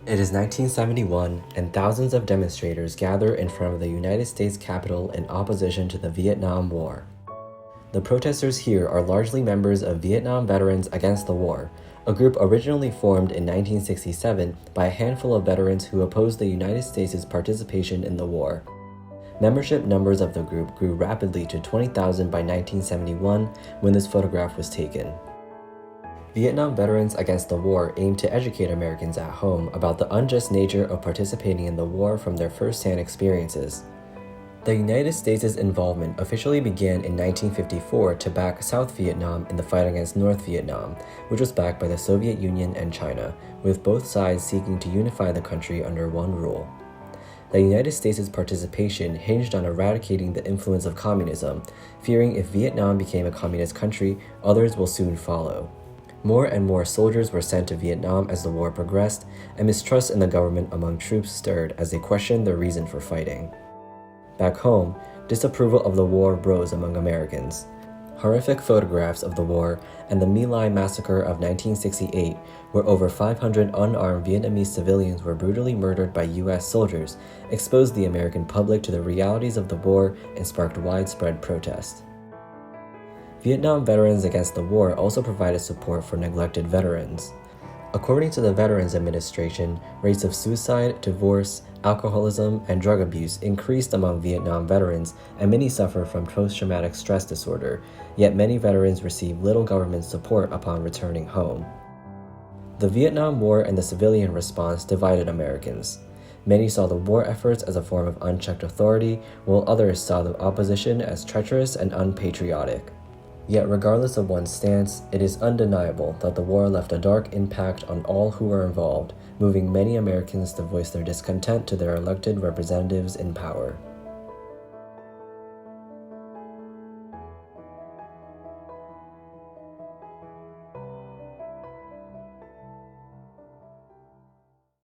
It is 1971, and thousands of demonstrators gather in front of the United States Capitol in opposition to the Vietnam War. The protesters here are largely members of Vietnam Veterans Against the War, a group originally formed in 1967 by a handful of veterans who opposed the United States' participation in the war. Membership numbers of the group grew rapidly to 20,000 by 1971 when this photograph was taken. Vietnam Veterans Against the War aimed to educate Americans at home about the unjust nature of participating in the war from their first-hand experiences. The United States' involvement officially began in 1954 to back South Vietnam in the fight against North Vietnam, which was backed by the Soviet Union and China, with both sides seeking to unify the country under one rule. The United States' participation hinged on eradicating the influence of communism, fearing if Vietnam became a communist country, others will soon follow. More and more soldiers were sent to Vietnam as the war progressed, and mistrust in the government among troops stirred as they questioned their reason for fighting. Back home, disapproval of the war rose among Americans. Horrific photographs of the war and the My Lai massacre of 1968, where over 500 unarmed Vietnamese civilians were brutally murdered by U.S. soldiers, exposed the American public to the realities of the war and sparked widespread protest. Vietnam Veterans Against the War also provided support for neglected veterans. According to the Veterans Administration, rates of suicide, divorce, alcoholism, and drug abuse increased among Vietnam veterans, and many suffer from post-traumatic stress disorder, yet many veterans receive little government support upon returning home. The Vietnam War and the civilian response divided Americans. Many saw the war efforts as a form of unchecked authority, while others saw the opposition as treacherous and unpatriotic. Yet regardless of one's stance, it is undeniable that the war left a dark impact on all who were involved, moving many Americans to voice their discontent to their elected representatives in power.